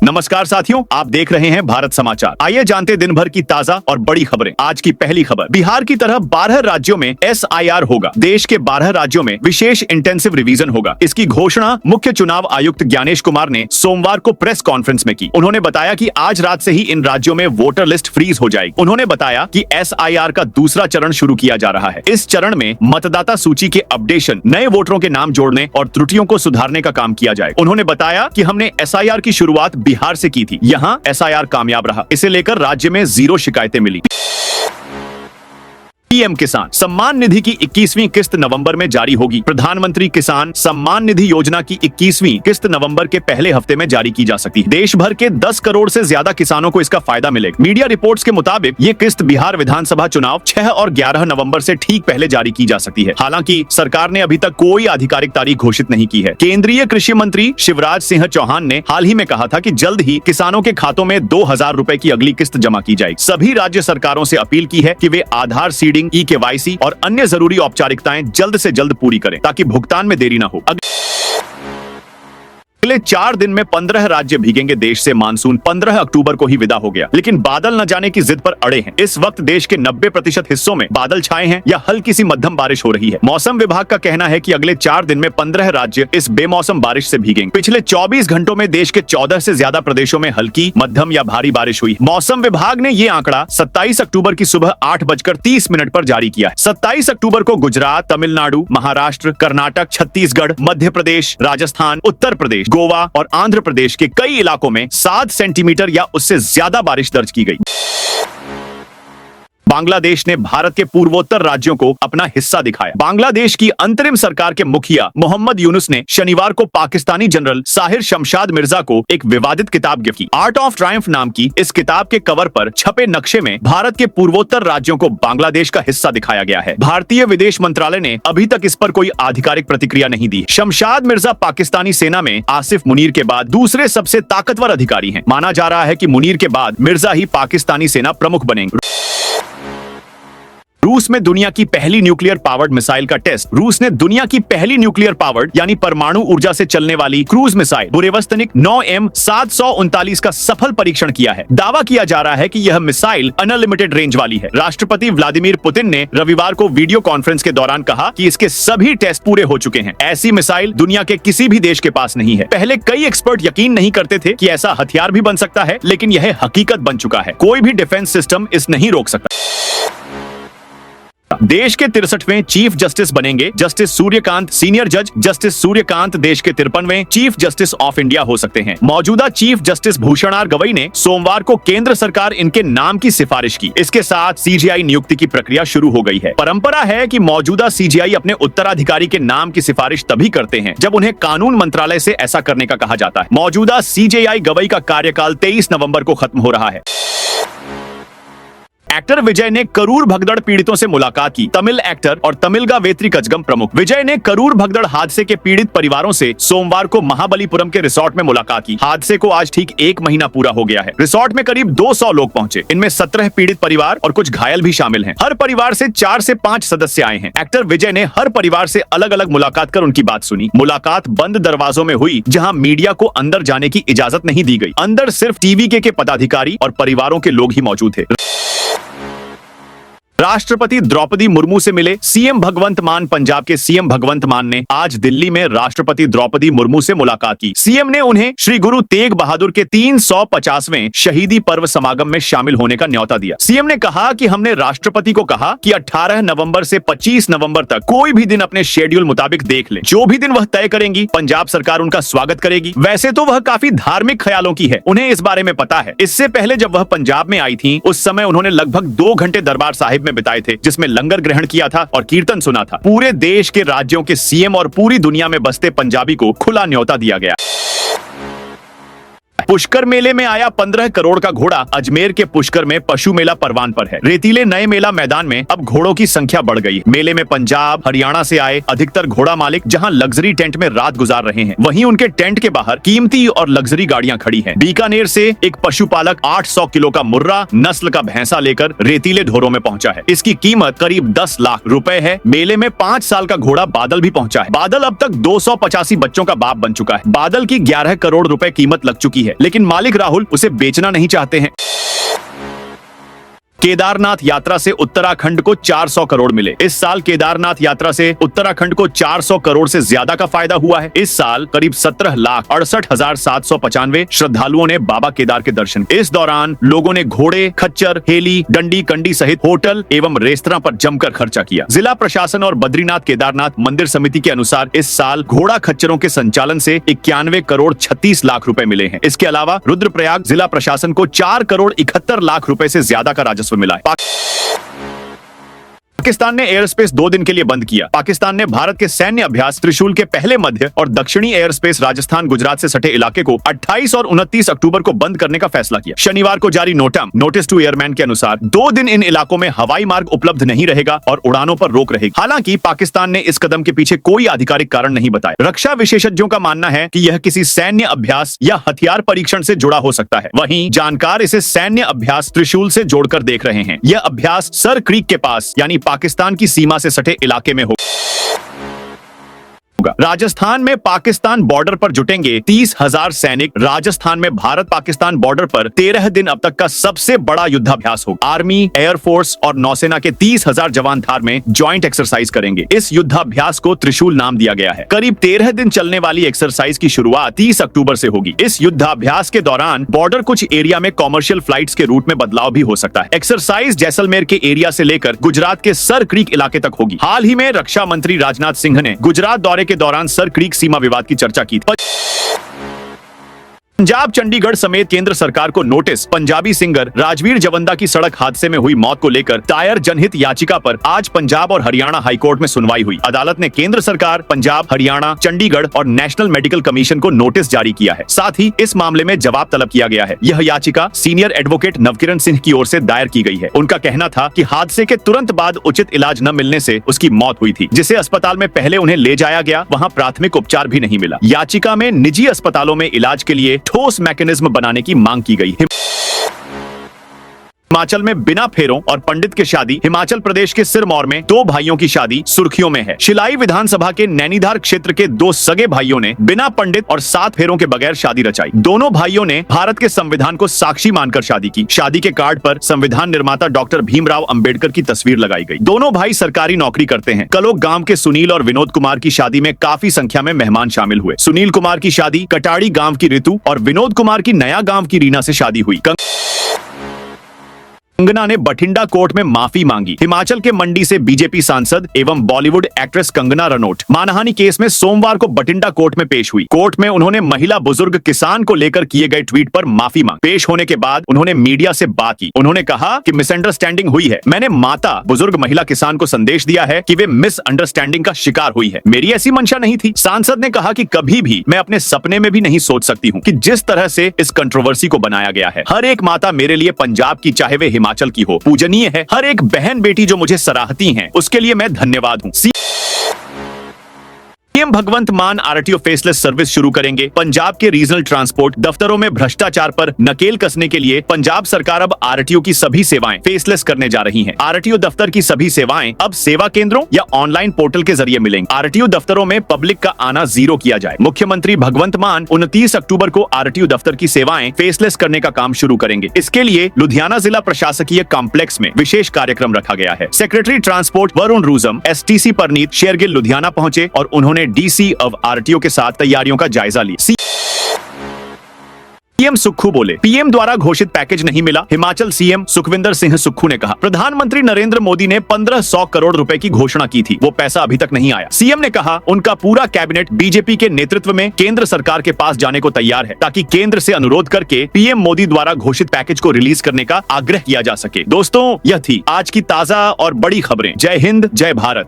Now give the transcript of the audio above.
नमस्कार साथियों, आप देख रहे हैं भारत समाचार। आइए जानते दिन भर की ताजा और बड़ी खबरें। आज की पहली खबर, बिहार की तरह 12 राज्यों में SIR होगा। देश के 12 राज्यों में विशेष इंटेंसिव रिवीजन होगा। इसकी घोषणा मुख्य चुनाव आयुक्त ज्ञानेश कुमार ने सोमवार को प्रेस कॉन्फ्रेंस में की। उन्होंने बताया कि आज रात से ही इन राज्यों में वोटर लिस्ट फ्रीज हो जाएगी। उन्होंने बताया कि SIR का दूसरा चरण शुरू किया जा रहा है। इस चरण में मतदाता सूची के अपडेशन, नए वोटरों के नाम जोड़ने और त्रुटियों को सुधारने का काम किया जाएगा। उन्होंने बताया कि हमने SIR की शुरुआत बिहार से की थी। यहां SIR कामयाब रहा। इसे लेकर राज्य में 0 शिकायतें मिली। पीएम किसान सम्मान निधि की 21वीं किस्त नवंबर में जारी होगी। प्रधानमंत्री किसान सम्मान निधि योजना की 21वीं किस्त नवंबर के पहले हफ्ते में जारी की जा सकती है। देश भर के 10 करोड़ से ज्यादा किसानों को इसका फायदा मिलेगा। मीडिया रिपोर्ट्स के मुताबिक ये किस्त बिहार विधानसभा चुनाव 6 और 11 नवंबर से ठीक पहले जारी की जा सकती है। हालांकि सरकार ने अभी तक कोई आधिकारिक तारीख घोषित नहीं की है। केंद्रीय कृषि मंत्री शिवराज सिंह चौहान ने हाल ही में कहा था कि जल्द ही किसानों के खातों में 2000 रुपए की अगली किस्त जमा की जाएगी। सभी राज्य सरकारों से अपील की है कि वे आधार सीडिंग, KYC और अन्य जरूरी औपचारिकताएं जल्द से जल्द पूरी करें ताकि भुगतान में देरी न हो। अगले 4 दिन में 15 राज्य भीगेंगे। देश से मानसून 15 अक्टूबर को ही विदा हो गया, लेकिन बादल न जाने की जिद पर अड़े हैं। इस वक्त देश के 90% हिस्सों में बादल छाए हैं या हल्की सी मध्यम बारिश हो रही है। मौसम विभाग का कहना है कि अगले 4 दिन में 15 राज्य इस बेमौसम बारिश से भीगेंगे। पिछले 24 घंटों में देश के 14 से ज्यादा प्रदेशों में हल्की, मध्यम या भारी बारिश हुई। मौसम विभाग ने ये आंकड़ा 27 अक्टूबर की सुबह 8:30 पर जारी किया है। 27 अक्टूबर को गुजरात, तमिलनाडु, महाराष्ट्र, कर्नाटक, छत्तीसगढ़, मध्य प्रदेश, राजस्थान, उत्तर प्रदेश, गोवा और आंध्र प्रदेश के कई इलाकों में 7 सेंटीमीटर या उससे ज्यादा बारिश दर्ज की गई। बांग्लादेश ने भारत के पूर्वोत्तर राज्यों को अपना हिस्सा दिखाया। बांग्लादेश की अंतरिम सरकार के मुखिया मोहम्मद यूनुस ने शनिवार को पाकिस्तानी जनरल साहिर शमशाद मिर्जा को एक विवादित किताब गिफ्ट की। आर्ट ऑफ ट्रायम्फ नाम की इस किताब के कवर पर छपे नक्शे में भारत के पूर्वोत्तर राज्यों को बांग्लादेश का हिस्सा दिखाया गया है। भारतीय विदेश मंत्रालय ने अभी तक इस पर कोई आधिकारिक प्रतिक्रिया नहीं दी। शमशाद मिर्जा पाकिस्तानी सेना में आसिफ मुनीर के बाद दूसरे सबसे ताकतवर अधिकारी हैं। माना जा रहा है कि मुनीर के बाद मिर्जा ही पाकिस्तानी सेना प्रमुख बनेंगे। रूस में दुनिया की पहली न्यूक्लियर पावर्ड मिसाइल का टेस्ट। रूस ने दुनिया की पहली न्यूक्लियर पावर्ड यानी परमाणु ऊर्जा से चलने वाली क्रूज मिसाइल बुरेवस्तनिक 9M739 का सफल परीक्षण किया है। दावा किया जा रहा है कि यह मिसाइल अनलिमिटेड रेंज वाली है। राष्ट्रपति व्लादिमीर पुतिन ने रविवार को वीडियो कॉन्फ्रेंस के दौरान कहा कि इसके सभी टेस्ट पूरे हो चुके हैं। ऐसी मिसाइल दुनिया के किसी भी देश के पास नहीं है। पहले कई एक्सपर्ट यकीन नहीं करते थे कि ऐसा हथियार भी बन सकता है, लेकिन यह हकीकत बन चुका है। कोई भी डिफेंस सिस्टम इस नहीं रोक सकता। देश के 63वें चीफ जस्टिस बनेंगे जस्टिस सूर्यकांत। सीनियर जज जस्टिस सूर्यकांत देश के 53वें चीफ जस्टिस ऑफ इंडिया हो सकते हैं। मौजूदा chief justice Bhushan R Gavai ने सोमवार को केंद्र सरकार इनके नाम की सिफारिश की। इसके साथ CJI नियुक्ति की प्रक्रिया शुरू हो गई है। परंपरा है कि मौजूदा CJI अपने उत्तराधिकारी के नाम की सिफारिश तभी करते हैं जब उन्हें कानून मंत्रालय से ऐसा करने का कहा जाता है। मौजूदा CJI गवई का कार्यकाल 23 नवंबर को खत्म हो रहा है। एक्टर विजय ने करूर भगदड़ पीड़ितों से मुलाकात की। तमिल एक्टर और तमिलगा वेत्री कजगम प्रमुख विजय ने करूर भगदड़ हादसे के पीड़ित परिवारों से सोमवार को महाबलीपुरम के रिसोर्ट में मुलाकात की। हादसे को आज ठीक 1 महीना पूरा हो गया है। रिसोर्ट में करीब 200 लोग पहुंचे। इनमें 17 पीड़ित परिवार और कुछ घायल भी शामिल हैं। हर परिवार से 4 से 5 सदस्य आए हैं। एक्टर विजय ने हर परिवार से अलग अलग मुलाकात कर उनकी बात सुनी। मुलाकात बंद दरवाजों में हुई, जहाँ मीडिया को अंदर जाने की इजाजत नहीं दी गई। अंदर सिर्फ TVK के पदाधिकारी और परिवारों के लोग ही मौजूद थे। राष्ट्रपति द्रौपदी मुर्मू से मिले CM भगवंत मान। पंजाब के CM भगवंत मान ने आज दिल्ली में राष्ट्रपति द्रौपदी मुर्मू से मुलाकात की। CM ने उन्हें श्री गुरु तेग बहादुर के 350वें शहीदी पर्व समागम में शामिल होने का न्योता दिया। CM ने कहा कि हमने राष्ट्रपति को कहा कि 18 नवंबर से 25 नवंबर तक कोई भी दिन अपने शेड्यूल मुताबिक देख ले। जो भी दिन वह तय करेंगी, पंजाब सरकार उनका स्वागत करेगी। वैसे तो वह काफी धार्मिक ख्यालों की है, उन्हें इस बारे में पता है। इससे पहले जब वह पंजाब में आई थी, उस समय उन्होंने लगभग 2 घंटे दरबार साहिब में बिताए थे, जिसमें लंगर ग्रहण किया था और कीर्तन सुना था। पूरे देश के राज्यों के CM और पूरी दुनिया में बसते पंजाबी को खुला न्योता दिया गया। पुष्कर मेले में आया 15 करोड़ का घोड़ा। अजमेर के पुष्कर में पशु मेला परवान पर है। रेतीले नए मेला मैदान में अब घोड़ों की संख्या बढ़ गई। मेले में पंजाब, हरियाणा से आए अधिकतर घोड़ा मालिक जहां लग्जरी टेंट में रात गुजार रहे हैं, वहीं उनके टेंट के बाहर कीमती और लग्जरी गाड़ियां खड़ी हैं। बीकानेर से एक पशुपालक 800 किलो का मुर्रा नस्ल का भैंसा लेकर रेतीले ढोरों में पहुंचा है। इसकी कीमत करीब 10 लाख रुपए है। मेले में 5 साल का घोड़ा बादल भी पहुंचा है। बादल अब तक 285 बच्चों का बाप बन चुका है। बादल की 11 करोड़ रुपए कीमत लग चुकी है। लेकिन मालिक राहुल उसे बेचना नहीं चाहते हैं। केदारनाथ यात्रा से उत्तराखंड को 400 करोड़ मिले। इस साल केदारनाथ यात्रा से उत्तराखंड को 400 करोड़ से ज्यादा का फायदा हुआ है। इस साल करीब 17,68,795 श्रद्धालुओं ने बाबा केदार के दर्शन किए। इस दौरान लोगों ने घोड़े, खच्चर, हेली, डंडी कंडी सहित होटल एवं रेस्तरां पर जमकर खर्चा किया। जिला प्रशासन और बद्रीनाथ केदारनाथ मंदिर समिति के अनुसार इस साल घोड़ा खच्चरों के संचालन से 91 करोड़ 36 लाख रुपए मिले हैं। इसके अलावा रुद्रप्रयाग जिला प्रशासन को 4 करोड़ 71 लाख रुपए से ज्यादा का राजस्व मिला है। पाकिस्तान ने एयर स्पेस 2 दिन के लिए बंद किया। पाकिस्तान ने भारत के सैन्य अभ्यास त्रिशूल के पहले मध्य और दक्षिणी एयर स्पेस राजस्थान गुजरात से सटे इलाके को 28 और 29 अक्टूबर को बंद करने का फैसला किया। शनिवार को जारी नोटिस टू एयरमैन के अनुसार 2 दिन इन इलाकों में हवाई मार्ग उपलब्ध नहीं रहेगा और उड़ानों पर रोक रहेगी। हालांकि पाकिस्तान ने इस कदम के पीछे कोई आधिकारिक कारण नहीं बताया। रक्षा विशेषज्ञों का मानना है कि यह किसी सैन्य अभ्यास या हथियार परीक्षण से जुड़ा हो सकता है। वहीं जानकार इसे सैन्य अभ्यास त्रिशूल से जोड़कर देख रहे हैं। यह अभ्यास सर क्रीक के पास यानी पाकिस्तान की सीमा से सटे इलाके में होगा। राजस्थान में पाकिस्तान बॉर्डर पर जुटेंगे 30,000 सैनिक। राजस्थान में भारत पाकिस्तान बॉर्डर पर 13 दिन अब तक का सबसे बड़ा युद्धाभ्यास होगा। आर्मी, एयरफोर्स और नौसेना के 30,000 जवान धार में ज्वाइंट एक्सरसाइज करेंगे। इस युद्धाभ्यास को त्रिशूल नाम दिया गया है। करीब 13 दिन चलने वाली एक्सरसाइज की शुरुआत 30 अक्टूबर से होगी। इस युद्धाभ्यास के दौरान बॉर्डर कुछ एरिया में कॉमर्शियल फ्लाइट्स के रूट में बदलाव भी हो सकता है। एक्सरसाइज जैसलमेर के एरिया से लेकर गुजरात के सर क्रीक इलाके तक होगी। हाल ही में रक्षा मंत्री राजनाथ सिंह ने गुजरात दौरे के दौरान सर क्रीक सीमा विवाद की चर्चा की थी। पंजाब, चंडीगढ़ समेत केंद्र सरकार को नोटिस। पंजाबी सिंगर राजवीर जवंदा की सड़क हादसे में हुई मौत को लेकर दायर जनहित याचिका पर आज पंजाब और हरियाणा हाईकोर्ट में सुनवाई हुई। अदालत ने केंद्र सरकार, पंजाब, हरियाणा, चंडीगढ़ और नेशनल मेडिकल कमीशन को नोटिस जारी किया है। साथ ही इस मामले में जवाब तलब किया गया है। यह याचिका सीनियर एडवोकेट नवकिरण सिंह की ओर से दायर की गई है। उनका कहना था कि हादसे के तुरंत बाद उचित इलाज न मिलने से उसकी मौत हुई थी। जिसे अस्पताल में पहले उन्हें ले जाया गया, वहाँ प्राथमिक उपचार भी नहीं मिला। याचिका में निजी अस्पतालों में इलाज के लिए ठोस मैकेनिज्म बनाने की मांग की गई है। हिमाचल में बिना फेरों और पंडित की शादी। हिमाचल प्रदेश के सिरमौर में 2 भाइयों की शादी सुर्खियों में है। शिलाई विधानसभा के नैनीधार क्षेत्र के 2 सगे भाइयों ने बिना पंडित और 7 फेरों के बगैर शादी रचाई। दोनों भाइयों ने भारत के संविधान को साक्षी मानकर शादी की। शादी के कार्ड पर संविधान निर्माता डॉक्टर भीमराव अंबेडकर की तस्वीर लगाई गई। दोनों भाई सरकारी नौकरी करते हैं। कलोक गांव के सुनील और विनोद कुमार की शादी में काफी संख्या में मेहमान शामिल हुए। सुनील कुमार की शादी कटाड़ी गांव की ऋतु और विनोद कुमार की नया गांव की रीना से शादी हुई। कंगना ने बठिंडा कोर्ट में माफी मांगी। हिमाचल के मंडी से बीजेपी सांसद एवं बॉलीवुड एक्ट्रेस कंगना रनौत मानहानि केस में सोमवार को बठिंडा कोर्ट में पेश हुई। कोर्ट में उन्होंने महिला बुजुर्ग किसान को लेकर किए गए ट्वीट पर माफी मांगी। पेश होने के बाद उन्होंने मीडिया से बात की। उन्होंने कहा कि मिसअंडरस्टैंडिंग हुई है। मैंने माता बुजुर्ग महिला किसान को संदेश दिया है कि वे मिसअंडरस्टैंडिंग का शिकार हुई है। मेरी ऐसी मंशा नहीं थी। सांसद ने कहा कि कभी भी मैं अपने सपने में भी नहीं सोच सकती हूँ कि जिस तरह से इस कंट्रोवर्सी को बनाया गया है। हर एक माता मेरे लिए पंजाब की, चाहे वे हिमाचल की हो, पूजनीय है। हर एक बहन बेटी जो मुझे सराहती हैं, उसके लिए मैं धन्यवाद हूं। सीएम भगवंत मान आरटीओ फेसलेस सर्विस शुरू करेंगे। पंजाब के रीजनल ट्रांसपोर्ट दफ्तरों में भ्रष्टाचार पर नकेल कसने के लिए पंजाब सरकार अब आरटीओ की सभी सेवाएं फेसलेस करने जा रही हैं। आरटीओ दफ्तर की सभी सेवाएं अब सेवा केंद्रों या ऑनलाइन पोर्टल के जरिए मिलेंगी। आरटीओ दफ्तरों में पब्लिक का आना 0 किया जाए। मुख्यमंत्री भगवंत मान 29 अक्टूबर को आरटीओ दफ्तर की सेवाएं फेसलेस करने का काम शुरू करेंगे। इसके लिए लुधियाना जिला प्रशासकीय कॉम्प्लेक्स में विशेष कार्यक्रम रखा गया है। Secretary transport Varun Rujam, STC Parneet Shergill Ludhiana पहुंचे और उन्होंने डीसी ऑफ आरटीओ के साथ तैयारियों का जायजा लिया। सीएम सुक्खू बोले, पीएम द्वारा घोषित पैकेज नहीं मिला। हिमाचल सीएम सुखविंदर सिंह सुक्खू ने कहा, प्रधानमंत्री नरेंद्र मोदी ने 1500 करोड़ रुपए की घोषणा की थी, वो पैसा अभी तक नहीं आया। सीएम ने कहा उनका पूरा कैबिनेट बीजेपी के नेतृत्व में केंद्र सरकार के पास जाने को तैयार है, ताकि केंद्र से अनुरोध करके पीएम मोदी द्वारा घोषित पैकेज को रिलीज करने का आग्रह किया जा सके। दोस्तों, यह थी आज की ताजा और बड़ी खबरें। जय हिंद, जय भारत।